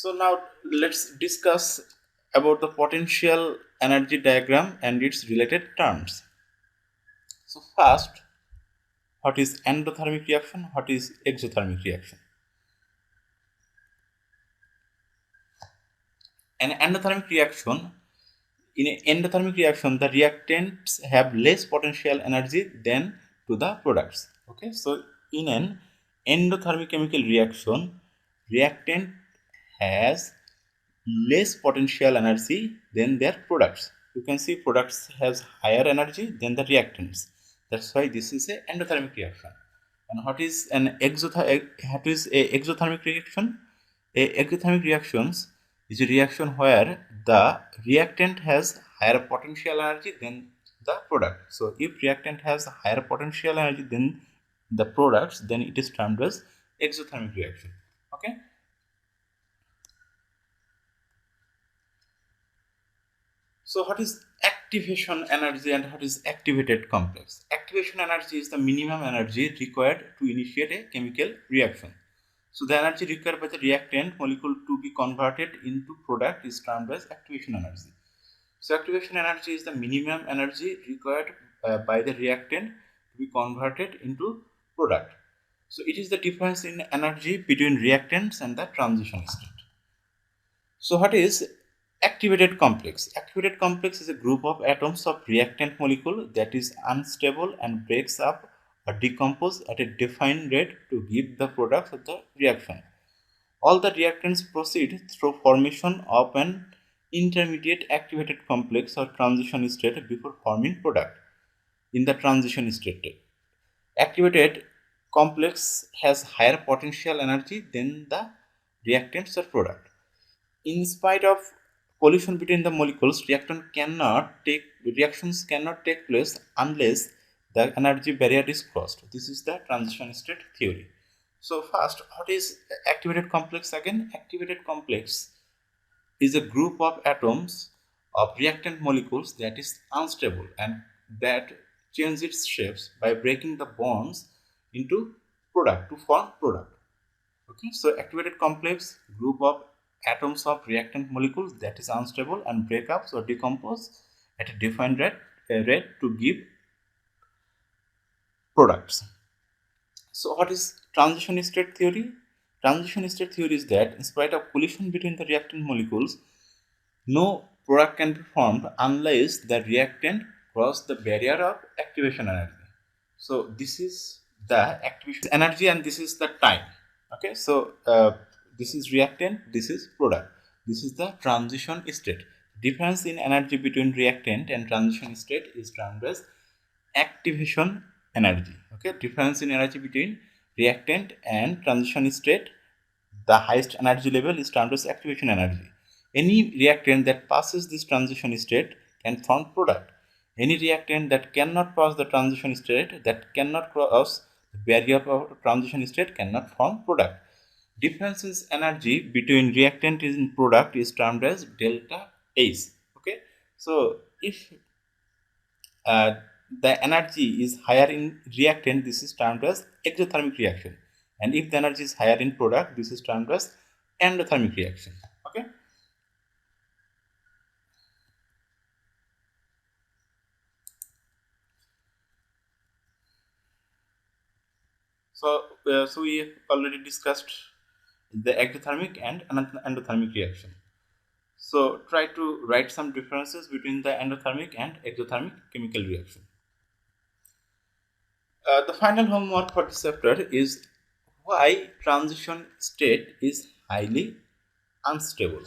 So now let's discuss about the potential energy diagram and its related terms. So first, what is endothermic reaction? What is exothermic reaction? An endothermic reaction, in an endothermic reaction, the reactants have less potential energy than to the products. Okay, so in an endothermic chemical reaction, reactant has less potential energy than their products. You can see products has higher energy than the reactants. That's why this is a endothermic reaction. And what is an exothermic reaction? A exothermic reactions is a reaction where the reactant has higher potential energy than the product. So if reactant has higher potential energy than the products, then it is termed as exothermic reaction. Okay. So what is activation energy and what is activated complex? Activation energy is the minimum energy required to initiate a chemical reaction. So the energy required by the reactant molecule to be converted into product is termed as activation energy. So activation energy is the minimum energy required by the reactant to be converted into product. So it is the difference in energy between reactants and the transition state. So what is activated complex? Activated complex is a group of atoms of reactant molecule that is unstable and breaks up or decompose at a defined rate to give the products of the reaction. All the reactants proceed through formation of an intermediate activated complex or transition state before forming product. In the transition state, activated complex has higher potential energy than the reactants or product. In spite of collision between the molecules, reactions cannot take place unless the energy barrier is crossed. This is the transition state theory. So first, what is activated complex again? Activated complex is a group of atoms of reactant molecules that is unstable and that change its shapes by breaking the bonds into product to form product. Okay, so activated complex group of atoms of reactant molecules that is unstable and break up or decompose at a defined rate to give products. So what is transition state theory? Transition state theory is that in spite of collision between the reactant molecules, no product can be formed unless the reactant cross the barrier of activation energy. So this is the activation energy and this is the time. Okay, so this is reactant, this is product. This is the transition state. Difference in energy between reactant and transition state is termed as activation energy. Okay, difference in energy between reactant and transition state, the highest energy level is termed as activation energy. Any reactant that passes this transition state can form product. Any reactant that cannot pass the transition state, that cannot cross the barrier of transition state, cannot form product. Difference in energy between reactant and product is termed as delta H. Okay, so if uh, the energy is higher in reactant, this is termed as exothermic reaction, and if the energy is higher in product, this is termed as endothermic reaction. Okay, so we have already discussed the exothermic and endothermic reaction. So try to write some differences between the endothermic and exothermic chemical reaction. The final homework for this chapter is why transition state is highly unstable.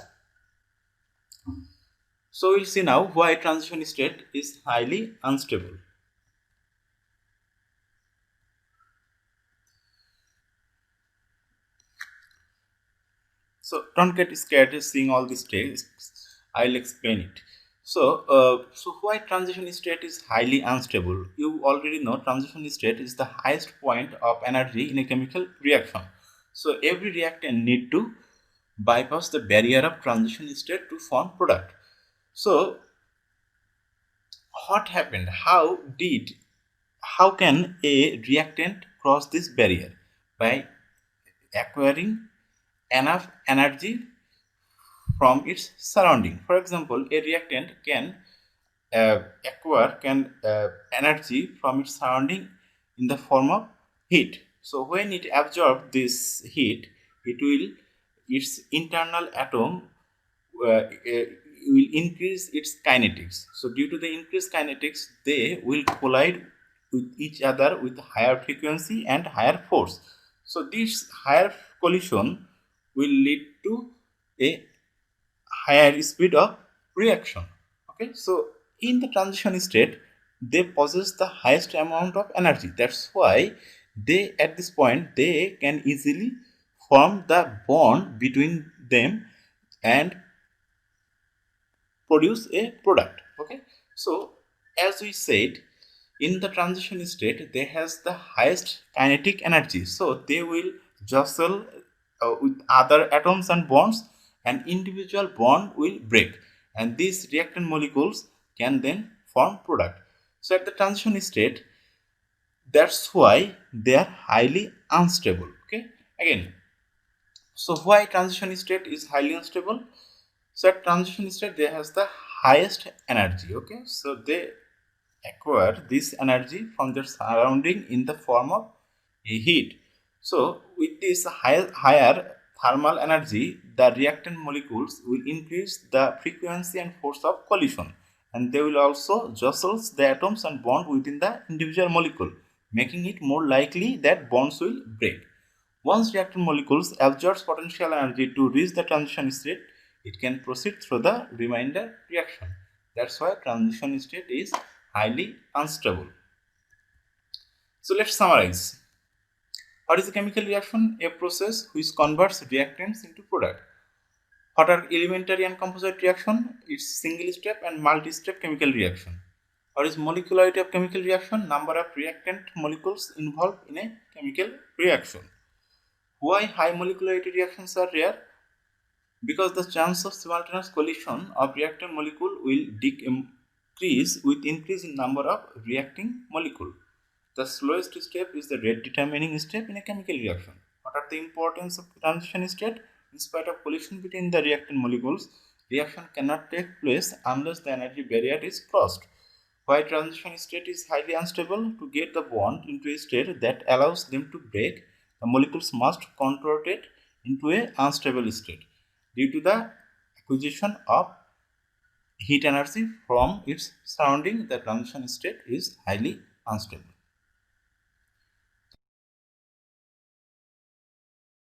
So we'll see now why transition state is highly unstable. So don't get scared seeing all these texts. I'll explain it. So why transition state is highly unstable? You already know transition state is the highest point of energy in a chemical reaction. So every reactant need to bypass the barrier of transition state to form product. So what happened? How can a reactant cross this barrier? By acquiring enough energy from its surrounding. For example, a reactant can acquire energy from its surrounding in the form of heat. So when it absorbs this heat, it will its internal atom will increase its kinetics. So due to the increased kinetics, they will collide with each other with higher frequency and higher force. So this higher collision will lead to a higher speed of reaction. Okay, so in the transition state, they possess the highest amount of energy. That's why they at this point they can easily form the bond between them and produce a product. Okay, so as we said, in the transition state they has the highest kinetic energy, so they will jostle with other atoms and bonds, and individual bond will break, and these reactant molecules can then form product. So at the transition state, that's why they are highly unstable. Okay, again, so why transition state is highly unstable? So at transition state, they has the highest energy. Okay, so they acquire this energy from their surrounding in the form of a heat. So with this higher thermal energy, the reactant molecules will increase the frequency and force of collision, and they will also jostle the atoms and bond within the individual molecule, making it more likely that bonds will break. Once reactant molecules absorbs potential energy to reach the transition state, it can proceed through the remainder reaction. That's why transition state is highly unstable. So let's summarize. What is a chemical reaction? A process which converts reactants into product. What are elementary and composite reaction? It's single step and multi-step chemical reaction. What is molecularity of chemical reaction? Number of reactant molecules involved in a chemical reaction. Why high molecularity reactions are rare? Because the chance of simultaneous collision of reactant molecule will decrease with increase in number of reacting molecule. The slowest step is the rate determining step in a chemical reaction. What are the importance of transition state? In spite of collision between the reactant molecules, reaction cannot take place unless the energy barrier is crossed. Why transition state is highly unstable? To get the bond into a state that allows them to break, the molecules must contort it into a unstable state. Due to the acquisition of heat energy from its surrounding, the transition state is highly unstable.